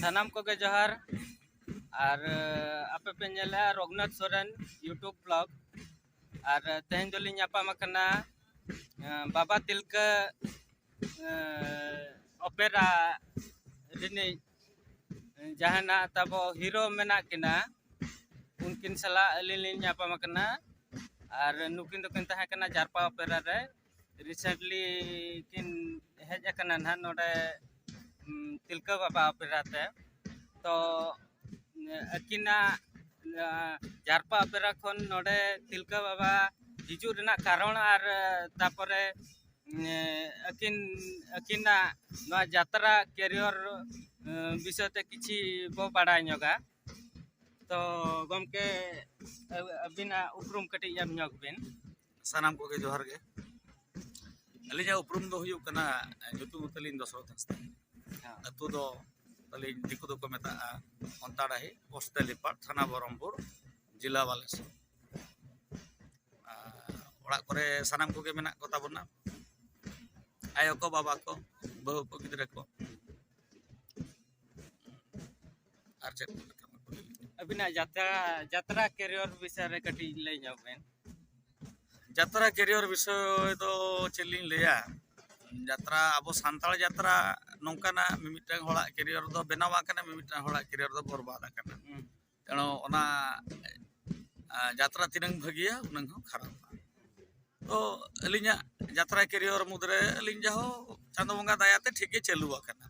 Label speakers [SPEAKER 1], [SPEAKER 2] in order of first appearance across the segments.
[SPEAKER 1] सानाम को जोहार और आपे पे नेला रघुनाथ सोरेन यूट्यूब ब्लॉग और तेहन दोली नापामकना बाबा तिलका ओपेरा रिनी जहाना तबो हीरो मेना किना उनकिन सला अलिली नापामकना और नुकिन दोकिन तहाकना जारपा ओपेरा रे रिसेंटली किन हेज अकना ना नोडे तिलका बाबा ओपेरा ते तो अकिना जारपा ओपेरा खन नोडे तिलका बाबा हिजू रेना कारण और तापरे अकिना यात्रा कैरियर विषय ते किछि बो बाडा ñoga तो गमके अबिना उपरुम कटी याम ñog बिन
[SPEAKER 2] सानाम को जोहार गे अलिजा उपरुम दो हुयु कना ᱧᱩᱛᱩᱢ तलिन दशरथ हंसदा अतु दो तलिन दिकु दो को मेता अंताडाही पोस्ट लिपाट थाना बरमपुर जिला बालेश्वर ओड़ा करे सानाम को मेना को ताबना आयो को बाबा को बहु को गिद्रे को आर चेक
[SPEAKER 1] अबिना यात्रा कैरियर विषय रे कटी लई ñog बिन
[SPEAKER 2] यात्रा कैरियर विषय तो चलिन लिया यात्रा अब सानताल यात्रा नौकाना मिमिटांग होड़ा कैरियर दो बेनावा कना मिमिटांग होड़ा कैरियर दो बर्बाद कना तेनो ओना यात्रा तिनंग भगिया उनंग खराब तो अलिnya यात्रा कैरियर मुद्रे अलिन जाहो चांदो बंगा दायाते ठीक गे चालू कना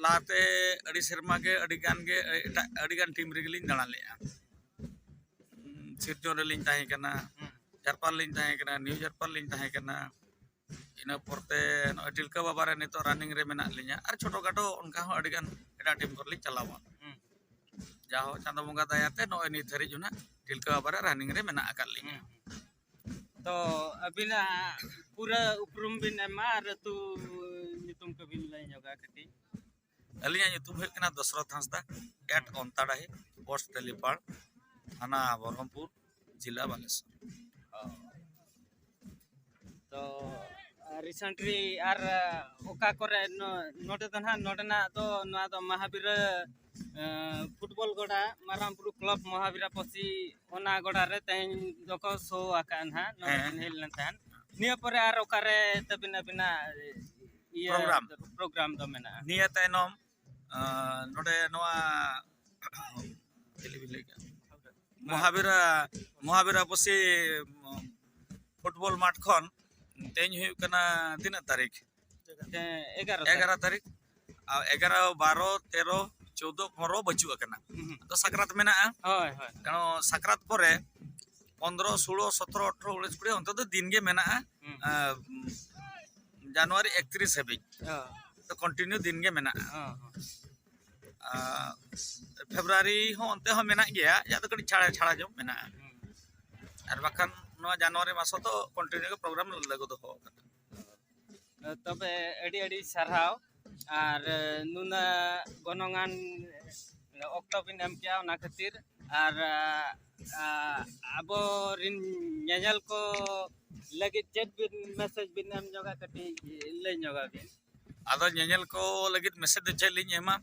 [SPEAKER 2] लाते अड़ी शर्मा के अड़ीगान टीम रेगलिन दाना लेया सिरजोन रेलिन ताहे कना जारपाल लिन ताहे कना न्यू जारपाल लिन ताहे कना इना परते तिलका बाबा रे नितो रनिंग रे मेना लिnya और छोटो गाटो उनका हो अड़ीगान एटा टीम कर लिन चलावा जाहो चांदो बंगा दायाते नो नि धरी जुना तिलका बाबा रे रनिंग रे मेना अकल लिnya
[SPEAKER 1] तो अबिना पूरा उपरुम बिन मार तू नितुम को बिन लई ñoga कटी
[SPEAKER 2] अलिया ᱧᱩᱛᱩᱢ हुई कना दशरथ हंसदा एट अंताडाही पोस्ट तेलीपाड़ थाना बरहमपुर जिला बालेश्वर
[SPEAKER 1] तो रिसेंटली आर ओका करे नोटे दना नोडना तो नवा तो महावीर फुटबॉल गोडा मारामपुर क्लब महावीर पसी ओना गोडा रे तेन दोको शो आकान हा नोन हेल नथान निया परे आर ओकारे तबिना बिना प्रोग्राम दो मेना
[SPEAKER 2] निया तैनम नोडे नवा टेलीविजन महावीर पसी फुटबॉल माठ खन तेन हुई कना तीन तारीख 11 तारीख 11 12 13 14 15 बचुआ कना तो सकरात मेना
[SPEAKER 1] होय होय
[SPEAKER 2] कनो सकरात परे 15 16 17 18 19 20 अंत तो दिन गे मेना जनवरी 31 हेबी तो कंटिन्यू दिन गे मेना फेब्रुआरी हो अंते हो मेना गया या तो कड़ी छाड़ा छाड़ा जो मेना और बाखान नवा जनवरी मास तो कंटिन्यू के प्रोग्राम लगो तो हो
[SPEAKER 1] तबे एडी एडी सरहाव और नुना गनोंगान ऑक्टो बिन एम किया ओना खातिर और आबो रिन ñeñal को लगे चेट बिन मैसेज बिन एम ñoga कटी ले ñoga बिन
[SPEAKER 2] आदो ñeñal को लगे मैसेज दे चलिन एमा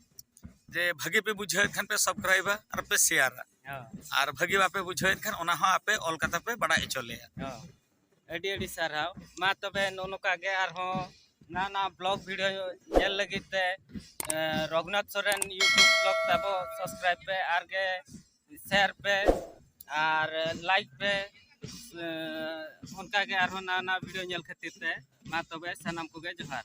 [SPEAKER 2] जे भागे पे बुझे खान पे सब्सक्राइब और पे शेयर और भागे बापे बुझे खान ओना हो आपे ऑल कथा पे बड़ा चले
[SPEAKER 1] एडी एडी सरहाव मा तबे नोनोका गे आर हो ना ब्लॉग वीडियो नेल लगी ते रघुनाथ सोरेन यूट्यूब ब्लॉग तबो सब्सक्राइब पे आर के शेयर पे और लाइक पे उनका के आर हो ना वीडियो नेल खातिर ते मा तबे सनाम को गे जोहार।